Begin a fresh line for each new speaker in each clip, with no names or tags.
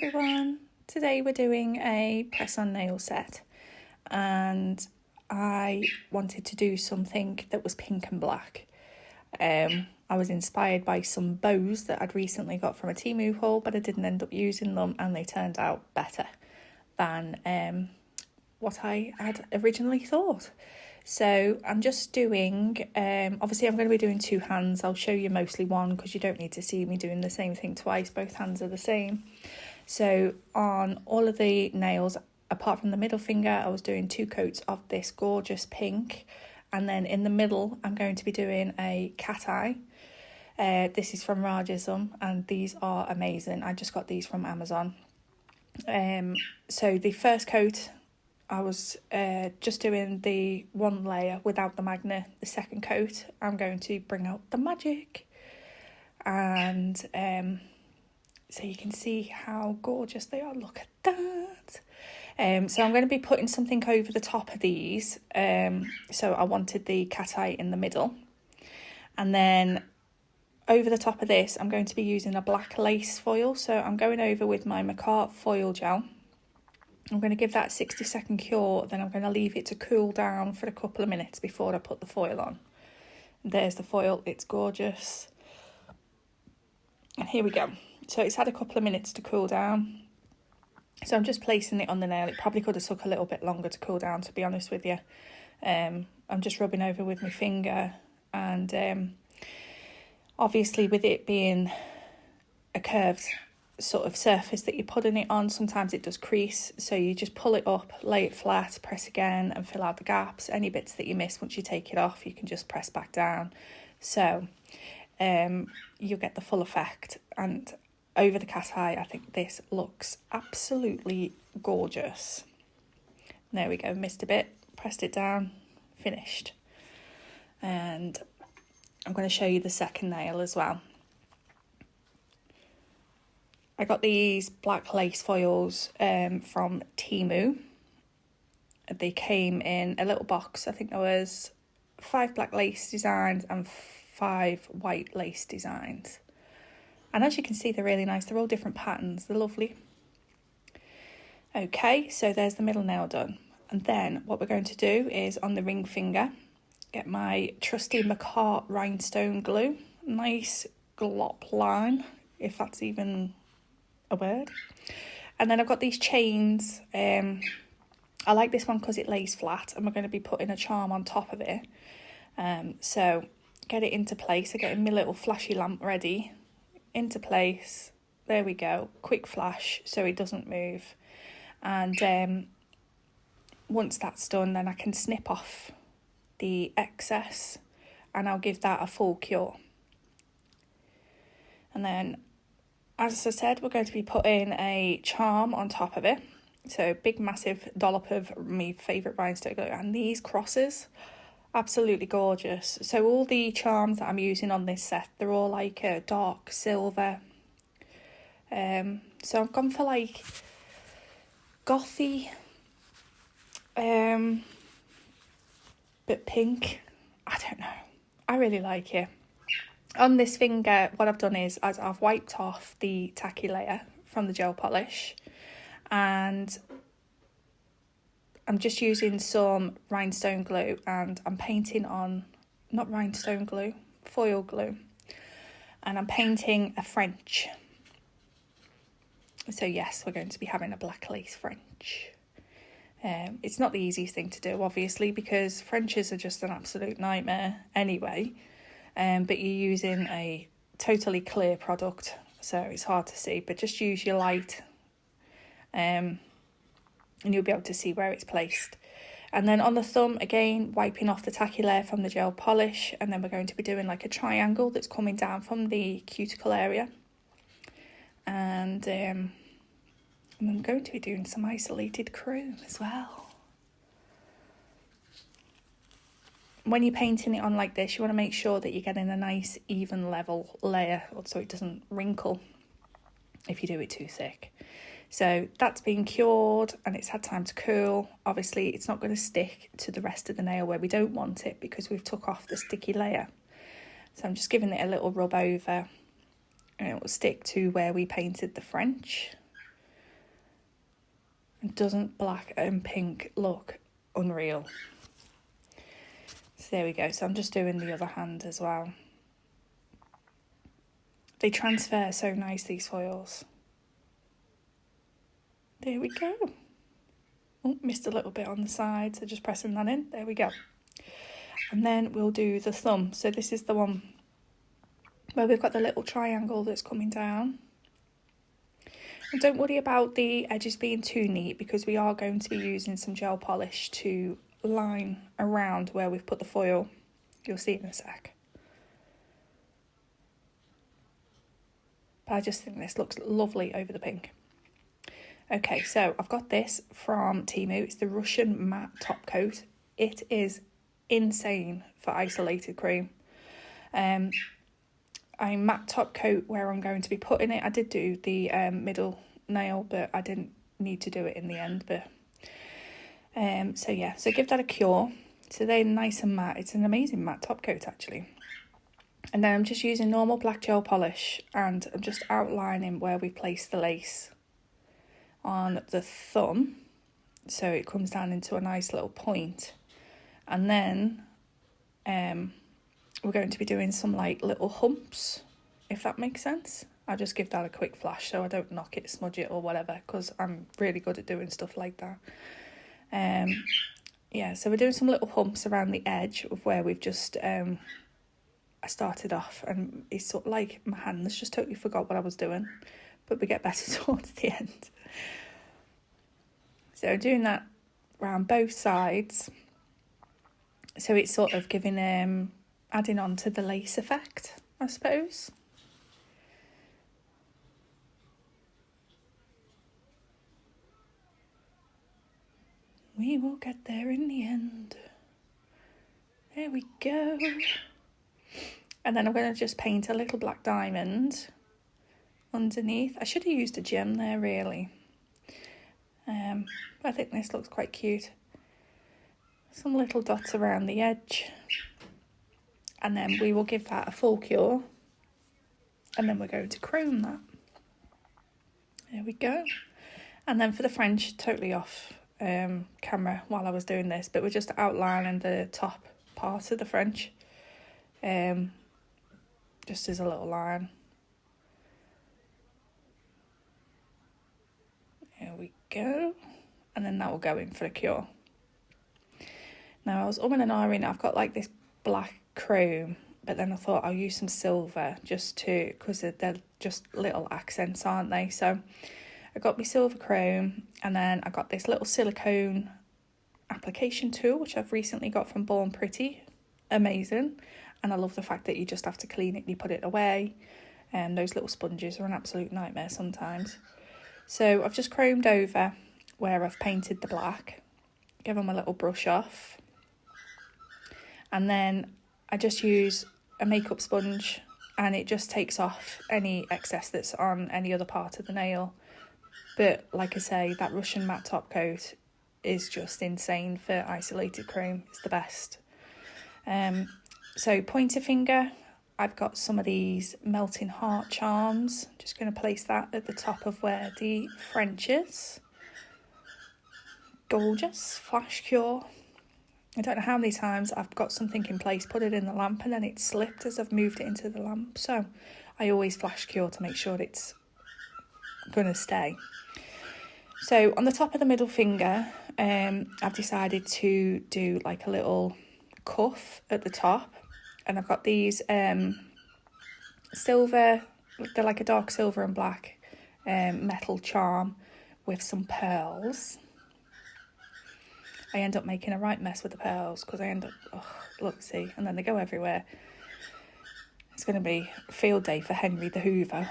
everyone, today we're doing a press-on nail set and I wanted to do something that was pink and black. I was inspired by some bows that I'd recently got from a Temu haul, but I didn't end up using them and they turned out better than what I had originally thought. So I'm just doing, obviously I'm going to be doing two hands. I'll show you mostly one because you don't need to see me doing the same thing twice. Both hands are the same. So on all of the nails, apart from the middle finger, I was doing 2 coats of this gorgeous pink. And then in the middle, I'm going to be doing a cat eye. This is from Rarjsm and these are amazing. I just got these from Amazon. So the first coat, I was just doing the one layer without the magnet. The second coat, I'm going to bring out the magic. And so you can see how gorgeous they are. Look at that. So I'm going to be putting something over the top of these. So I wanted the cat eye in the middle. And then over the top of this, I'm going to be using a black lace foil. So I'm going over with my Macart foil gel. I'm going to give that a 60-second cure, then I'm going to leave it to cool down for a couple of minutes before I put the foil on. There's the foil, it's gorgeous. And here we go. So it's had a couple of minutes to cool down. So I'm just placing it on the nail. It probably could have took a little bit longer to cool down, to be honest with you. I'm just rubbing over with my finger. And obviously with it being a curved sort of surface that you're putting it on, sometimes it does crease, so you just pull it up, lay it flat, press again and fill out the gaps. Any bits that you miss once you take it off, you can just press back down. So you'll get the full effect. And over the cat eye, I think this looks absolutely gorgeous. There we go, missed a bit, pressed it down, finished. And I'm going to show you the second nail as well. I got these black lace foils from Temu. They came in a little box. I think there was 5 black lace designs and 5 white lace designs. And as you can see, they're really nice. They're all different patterns. They're lovely. Okay, so there's the middle nail done. And then what we're going to do is on the ring finger, get my trusty Macart rhinestone glue. Nice glop line, if that's even a word. And then I've got these chains. I like this one because it lays flat and we're going to be putting a charm on top of it. So get it into place. I'm getting my little flashy lamp ready. Into place. There we go. Quick flash so it doesn't move. And once that's done, then I can snip off the excess and I'll give that a full cure. And then, as I said, we're going to be putting a charm on top of it. So big massive dollop of my favourite rhinestone glue. And these crosses, absolutely gorgeous. So all the charms that I'm using on this set, they're all like a dark silver. So I've gone for like gothy, but pink. I don't know. I really like it. On this finger, what I've done is I've wiped off the tacky layer from the gel polish and I'm just using some rhinestone glue and I'm painting on, not rhinestone glue, foil glue. And I'm painting a French. So yes, we're going to be having a black lace French. It's not the easiest thing to do, obviously, because Frenches are just an absolute nightmare anyway. But you're using a totally clear product, so it's hard to see, but just use your light and you'll be able to see where it's placed. And then on the thumb, again, wiping off the tacky layer from the gel polish, and then we're going to be doing like a triangle that's coming down from the cuticle area. And I'm going to be doing some isolated chrome as well. When you're painting it on like this, you want to make sure that you're getting a nice even level layer so it doesn't wrinkle if you do it too thick. So that's been cured and it's had time to cool. Obviously it's not going to stick to the rest of the nail where we don't want it because we've took off the sticky layer. So I'm just giving it a little rub over and it will stick to where we painted the French. Doesn't black and pink look unreal? So there we go. So I'm just doing the other hand as well. They transfer so nice, these foils. There we go. Oh, missed a little bit on the side, so just pressing that in. There we go. And then we'll do the thumb. So this is the one where we've got the little triangle that's coming down. And don't worry about the edges being too neat, because we are going to be using some gel polish to line around where we've put the foil. You'll see in a sec. But I just think this looks lovely over the pink. Okay, so I've got this from Temu. It's the Russian matte top coat. It is insane for isolated cream. A matte top coat where I'm going to be putting it. I did do the middle nail, but I didn't need to do it in the end. But so yeah, so give that a cure. So they're nice and matte. It's an amazing matte top coat actually. And then I'm just using normal black gel polish, and I'm just outlining where we place the lace on the thumb, so it comes down into a nice little point. And then we're going to be doing some like little humps, if that makes sense. I'll just give that a quick flash so I don't knock it, smudge it or whatever, because I'm really good at doing stuff like that. Yeah, so we're doing some little humps around the edge of where we've just I started off, and it's sort of like my hands just totally forgot what I was doing, but we get better towards the end. So doing that around both sides, so it's sort of giving adding on to the lace effect, I suppose. We will get there in the end. There we go. And then I'm going to just paint a little black diamond underneath. I should have used a gem there, really. But I think this looks quite cute. Some little dots around the edge. And then we will give that a full cure. And then we're going to chrome that. There we go. And then for the French, totally off camera while I was doing this, but we're just outlining the top part of the French. Just as a little line. There we go. And then that will go in for the cure. Now I was umming and ahhing. I've got like this black chrome, but then I thought I'll use some silver just to, because they're just little accents, aren't they? So I got my silver chrome, and then I got this little silicone application tool, which I've recently got from Born Pretty. Amazing. And I love the fact that you just have to clean it and you put it away. And those little sponges are an absolute nightmare sometimes. So I've just chromed over where I've painted the black. Give them a little brush off. And then I just use a makeup sponge, and it just takes off any excess that's on any other part of the nail. But like I say, that Russian matte top coat is just insane for isolated chrome. It's the best. So pointer finger, I've got some of these melting heart charms. Just going to place that at the top of where the French is. Gorgeous. Flash cure. I don't know how many times I've got something in place, put it in the lamp, and then it slipped as I've moved it into the lamp. So I always flash cure to make sure it's going to stay. So on the top of the middle finger, I've decided to do like a little cuff at the top. And I've got these silver, they're like a dark silver and black metal charm with some pearls. I end up making a right mess with the pearls because I end up, look, see, and then they go everywhere. It's going to be a field day for Henry the Hoover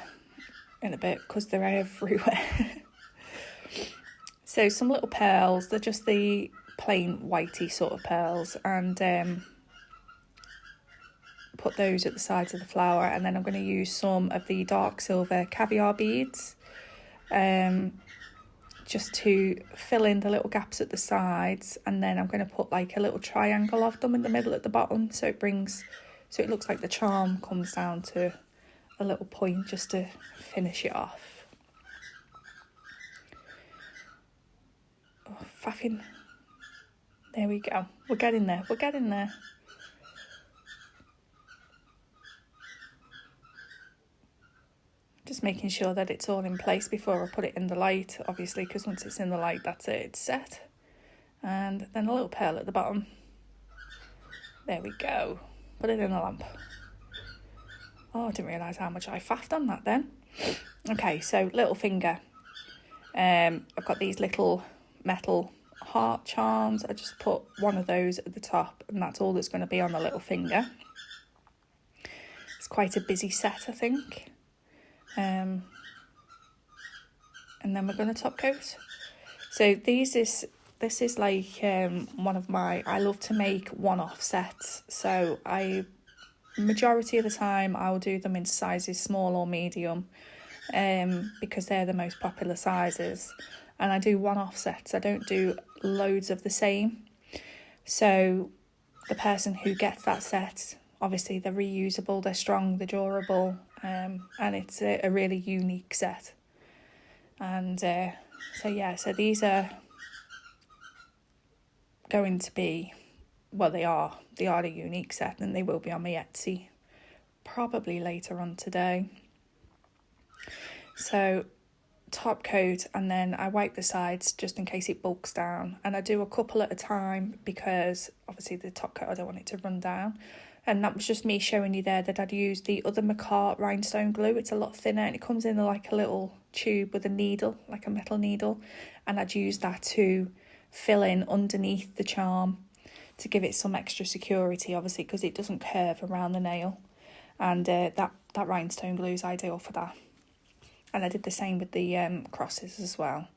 in a bit because they're everywhere. So some little pearls, they're just the plain whitey sort of pearls, and put those at the sides of the flower. And then I'm going to use some of the dark silver caviar beads just to fill in the little gaps at the sides, and then I'm going to put like a little triangle of them in the middle at the bottom, so it looks like the charm comes down to a little point just to finish it off. faffing. There we go. We're getting there. We're getting there. Just making sure that it's all in place before I put it in the light, obviously, because once it's in the light, that's it, it's set. And then a little pearl at the bottom. There we go. Put it in the lamp. Oh, I didn't realise how much I faffed on that then. Okay, so little finger. I've got these little metal heart charms. I just put one of those at the top, and that's all that's going to be on the little finger. It's quite a busy set, I think. And then we're going to top coat. So this is like one of my, I love to make one-off sets. So majority of the time I'll do them in sizes small or medium, because they're the most popular sizes. And I do one-off sets. I don't do loads of the same. So the person who gets that set, obviously they're reusable, they're strong, they're durable, and it's a really unique set. And so these are going to be, well, they are a unique set, and they will be on my Etsy probably later on today. So top coat, and then I wipe the sides just in case it bulks down, and I do a couple at a time because obviously the top coat, I don't want it to run down. And that was just me showing you there that I'd used the other McCart rhinestone glue. It's a lot thinner, and it comes in like a little tube with a needle, like a metal needle, and I'd use that to fill in underneath the charm to give it some extra security, obviously, because it doesn't curve around the nail. And that rhinestone glue is ideal for that. And I did the same with the crosses as well.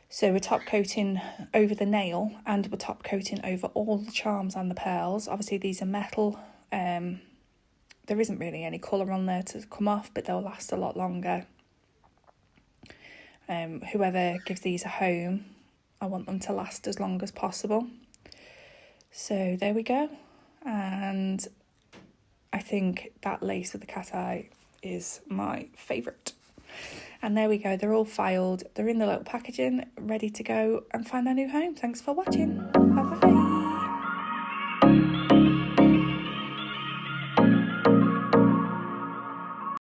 So we're top coating over the nail, and we're top coating over all the charms and the pearls. Obviously these are metal. There isn't really any colour on there to come off, but they'll last a lot longer. Whoever gives these a home, I want them to last as long as possible. So there we go. And I think that lace with the cat eye is my favourite. And there we go, they're all filed, they're in the little packaging, ready to go and find their new home. Thanks for watching. Bye bye.